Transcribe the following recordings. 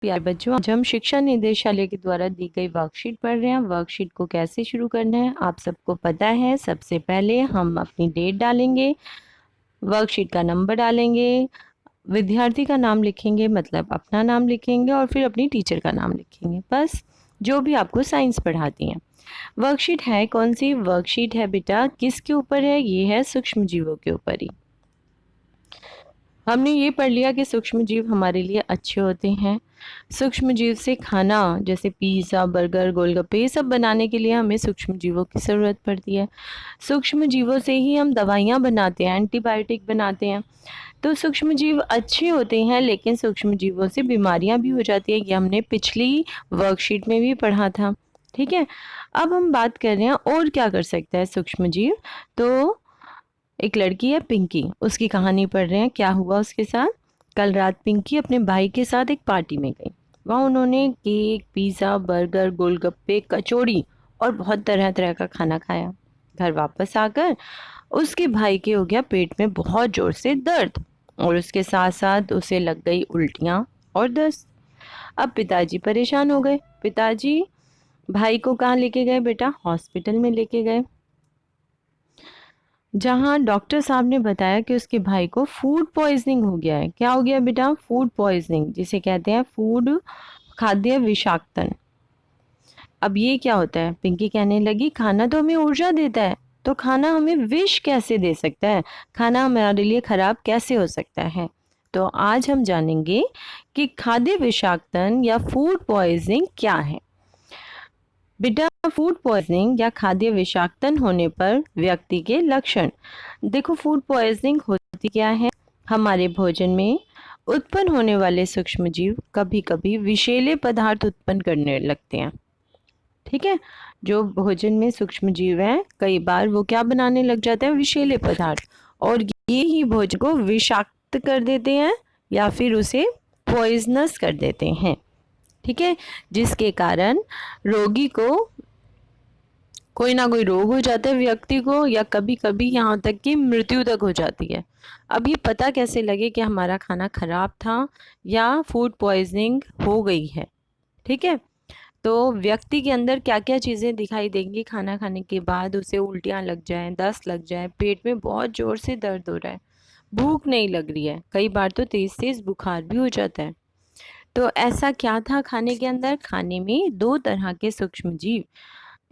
प्यारे बच्चों, आज हम शिक्षा निदेशालय के द्वारा दी गई वर्कशीट पढ़ रहे हैं। वर्कशीट को कैसे शुरू करना है आप सबको पता है। सबसे पहले हम अपनी डेट डालेंगे, वर्कशीट का नंबर डालेंगे, विद्यार्थी का नाम लिखेंगे, मतलब अपना नाम लिखेंगे, और फिर अपनी टीचर का नाम लिखेंगे, बस जो भी आपको साइंस पढ़ाती हैं। वर्कशीट है कौन सी? वर्कशीट है बेटा किसके ऊपर है? ये है सूक्ष्म जीवों के ऊपर ही। हमने ये पढ़ लिया कि सूक्ष्म जीव हमारे लिए अच्छे होते हैं। सूक्ष्म जीव से खाना जैसे पिज़्ज़ा, बर्गर, गोलगप्पे, ये सब बनाने के लिए हमें सूक्ष्म जीवों की ज़रूरत पड़ती है। सूक्ष्म जीवों से ही हम दवाइयाँ बनाते हैं, एंटीबायोटिक बनाते हैं। तो सूक्ष्म जीव अच्छे होते हैं, लेकिन सूक्ष्म जीवों से बीमारियां भी हो जाती है। ये हमने पिछली वर्कशीट में भी पढ़ा था। ठीक है, अब हम बात कर रहे हैं और क्या कर सकता है सूक्ष्म जीव। तो एक लड़की है पिंकी, उसकी कहानी पढ़ रहे हैं। क्या हुआ उसके साथ? कल रात पिंकी अपने भाई के साथ एक पार्टी में गई। वहाँ उन्होंने केक, पिज़्ज़ा, बर्गर, गोलगप्पे, कचौड़ी और बहुत तरह तरह का खाना खाया। घर वापस आकर उसके भाई के हो गया पेट में बहुत जोर से दर्द, और उसके साथ साथ उसे लग गई उल्टियाँ और दस्त। अब पिताजी परेशान हो गए। पिताजी भाई को कहाँ लेके गए बेटा? हॉस्पिटल में लेके गए, जहां डॉक्टर साहब ने बताया कि उसके भाई को फूड पॉइजनिंग हो गया है। क्या हो गया बेटा? फूड पॉइजनिंग, जिसे कहते हैं फूड खाद्य विषाक्तन। अब ये क्या होता है? पिंकी कहने लगी खाना तो हमें ऊर्जा देता है, तो खाना हमें विष कैसे दे सकता है? खाना हमारे लिए खराब कैसे हो सकता है? तो आज हम जानेंगे कि खाद्य विषाक्तन या फूड पॉइजनिंग क्या है। बेटा फूड पॉइजनिंग या खाद्य विषाक्तन होने पर व्यक्ति के लक्षण देखो। फूड पॉइजनिंग होती क्या है? हमारे भोजन में उत्पन्न होने वाले सूक्ष्म जीव कभी कभी विषैले पदार्थ उत्पन्न करने लगते हैं। ठीक है, जो भोजन में सूक्ष्म जीव हैं कई बार वो क्या बनाने लग जाते हैं? विषैले पदार्थ, और ये ही भोजन को विषाक्त कर देते हैं या फिर उसे पॉइजनस कर देते हैं। ठीक है, जिसके कारण रोगी को कोई ना कोई रोग हो जाता है व्यक्ति को, या कभी कभी यहाँ तक कि मृत्यु तक हो जाती है। अब ये पता कैसे लगे कि हमारा खाना खराब था या फूड पॉइजनिंग हो गई है? ठीक है, तो व्यक्ति के अंदर क्या क्या चीज़ें दिखाई देंगी खाना खाने के बाद? उसे उल्टियाँ लग जाएं, दस्त लग जाए, पेट में बहुत ज़ोर से दर्द हो रहा है, भूख नहीं लग रही है, कई बार तो तेज़ तेज़ बुखार भी हो जाता है। तो ऐसा क्या था खाने के अंदर? खाने में दो तरह के सूक्ष्म जीव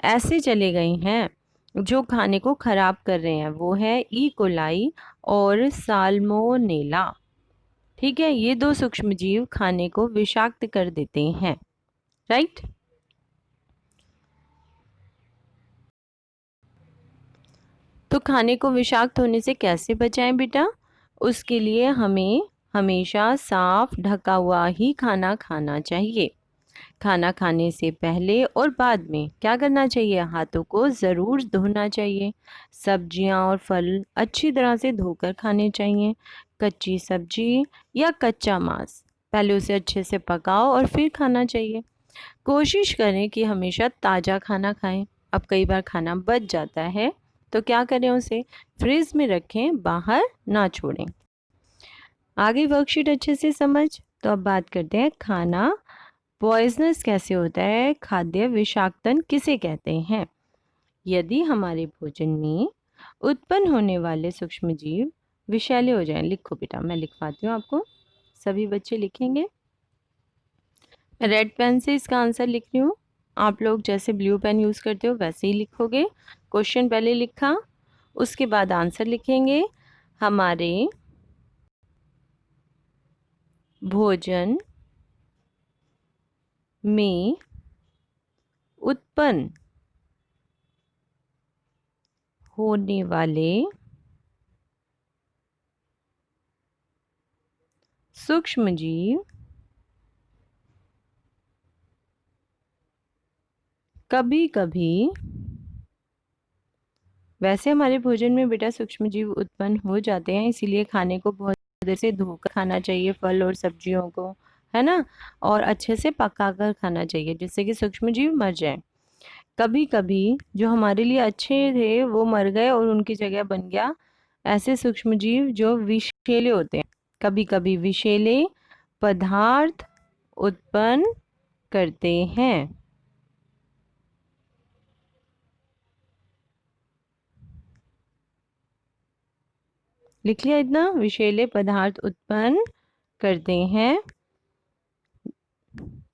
ऐसे चले गए हैं जो खाने को खराब कर रहे हैं, वो है ई कोलाई और साल्मोनेला। ठीक है, ये दो सूक्ष्म जीव खाने को विषाक्त कर देते हैं। राइट, तो खाने को विषाक्त होने से कैसे बचाएं बेटा? उसके लिए हमें हमेशा साफ ढका हुआ ही खाना खाना चाहिए। खाना खाने से पहले और बाद में क्या करना चाहिए? हाथों को ज़रूर धोना चाहिए। सब्जियां और फल अच्छी तरह से धोकर खाने चाहिए। कच्ची सब्जी या कच्चा मांस पहले उसे अच्छे से पकाओ और फिर खाना चाहिए। कोशिश करें कि हमेशा ताज़ा खाना खाएं। अब कई बार खाना बच जाता है तो क्या करें? उसे फ्रिज में रखें, बाहर ना छोड़ें। आगे वर्कशीट अच्छे से समझ। तो अब बात करते हैं खाना पॉइजनस कैसे होता है, खाद्य विषाक्तन किसे कहते हैं। यदि हमारे भोजन में उत्पन्न होने वाले सूक्ष्म जीव विषैले हो जाएं। लिखो बेटा, मैं लिखवाती हूँ आपको, सभी बच्चे लिखेंगे। रेड पेन से इसका आंसर लिख रही हूँ, आप लोग जैसे ब्लू पेन यूज़ करते हो वैसे ही लिखोगे। क्वेश्चन पहले लिखा, उसके बाद आंसर लिखेंगे। हमारे भोजन में उत्पन्न होने वाले सूक्ष्म जीव कभी कभी, वैसे हमारे भोजन में बेटा सूक्ष्म जीव उत्पन्न हो जाते हैं, इसीलिए खाने को बहुत देर से धोकर खाना चाहिए, फल और सब्जियों को, है ना, और अच्छे से पका कर खाना चाहिए जिससे कि सूक्ष्म जीव मर जाए। कभी कभी जो हमारे लिए अच्छे थे वो मर गए और उनकी जगह बन गया ऐसे सूक्ष्म जीव जो विषैले होते हैं। कभी कभी विषैले पदार्थ उत्पन्न करते हैं। लिख लिया इतना, विषैले पदार्थ उत्पन्न करते हैं।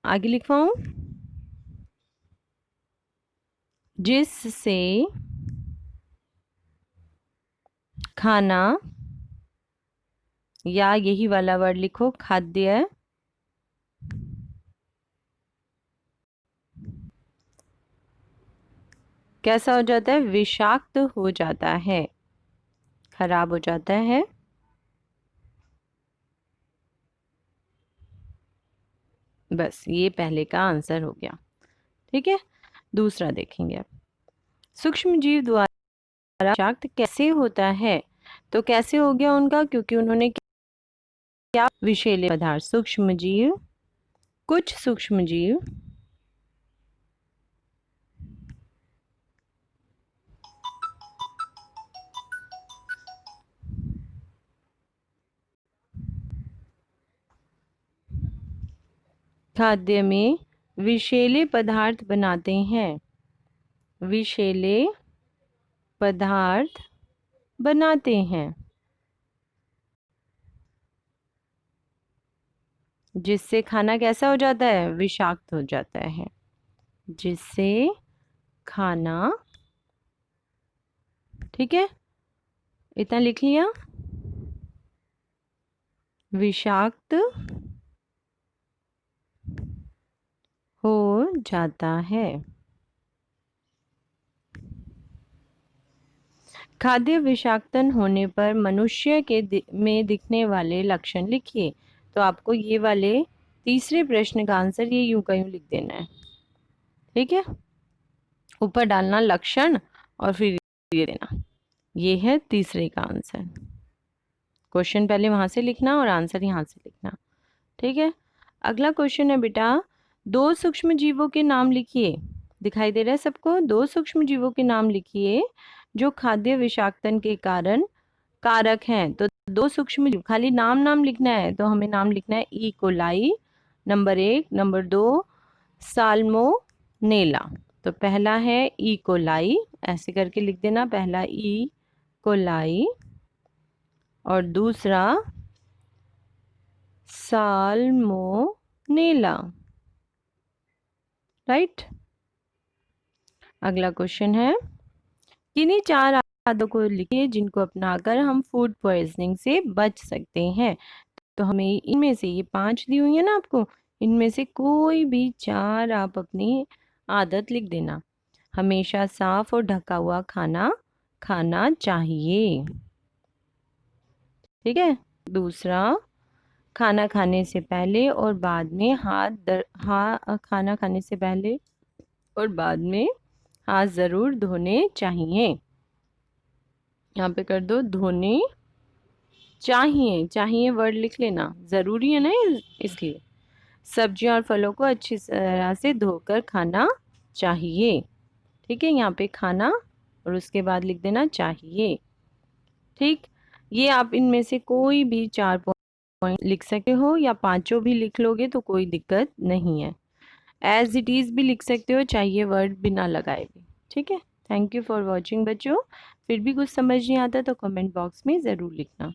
आगे लिखवाऊं, जिससे खाना, या यही वाला वर्ड लिखो, खाद्य कैसा हो जाता है, विषाक्त हो जाता है, खराब हो जाता है। बस ये पहले का आंसर हो गया। ठीक है, दूसरा देखेंगे अब। सूक्ष्म जीव द्वारा विषाक्त कैसे होता है? तो कैसे हो गया उनका, क्योंकि उन्होंने क्या, विषैले पदार्थ, सूक्ष्म जीव, कुछ सूक्ष्म जीव खाद्य में विषैले पदार्थ बनाते हैं, विषैले पदार्थ बनाते हैं, जिससे खाना कैसा हो जाता है, विषाक्त हो जाता है, जिससे खाना, ठीक है, इतना लिख लिया, विषाक्त हो जाता है। खाद्य विषाक्तन होने पर मनुष्य के में दिखने वाले लक्षण लिखिए। तो आपको ये वाले तीसरे प्रश्न का आंसर ये यूं का यूं लिख देना है। ठीक है, ऊपर डालना लक्षण और फिर ये देना। ये है तीसरे का आंसर। क्वेश्चन पहले वहां से लिखना और आंसर यहाँ से लिखना। ठीक है, अगला क्वेश्चन है बेटा, दो सूक्ष्म जीवों के नाम लिखिए। दिखाई दे रहा है सबको? दो सूक्ष्म जीवों के नाम लिखिए जो खाद्य विषाक्तन के कारण कारक हैं। तो दो सूक्ष्म जीव, खाली नाम नाम लिखना है, तो हमें नाम लिखना है E coli number 1, number 2 salmonella. तो पहला है ई कोलाई, ऐसे करके लिख देना, पहला ई कोलाई और दूसरा साल्मोनेला। राइट, अगला क्वेश्चन है, किन्हीं चार आदतों को लिखिए जिनको अपनाकर हम फूड पॉइजनिंग से बच सकते हैं। तो हमें इनमें से, ये 5 दी हुई है ना आपको, इनमें से कोई भी 4 आप अपनी आदत लिख देना। हमेशा साफ और ढका हुआ खाना खाना चाहिए। ठीक है, दूसरा, खाना खाने से पहले और बाद में खाना खाने से पहले और बाद में हाथ जरूर धोने चाहिए। यहाँ पे कर दो, धोने चाहिए, चाहिए वर्ड लिख लेना, जरूरी है ना इसलिए। सब्जियां और फलों को अच्छी तरह से धोकर खाना चाहिए। ठीक है, यहाँ पे खाना और उसके बाद लिख देना चाहिए। ठीक, ये आप इनमें से कोई भी 4 पॉइंट लिख सकते हो, या पांचों भी लिख लोगे तो कोई दिक्कत नहीं है। एज इट इज भी लिख सकते हो, चाहिए वर्ड बिना लगाए भी। ठीक है, थैंक यू फॉर वॉचिंग बच्चों। फिर भी कुछ समझ नहीं आता तो कमेंट बॉक्स में ज़रूर लिखना।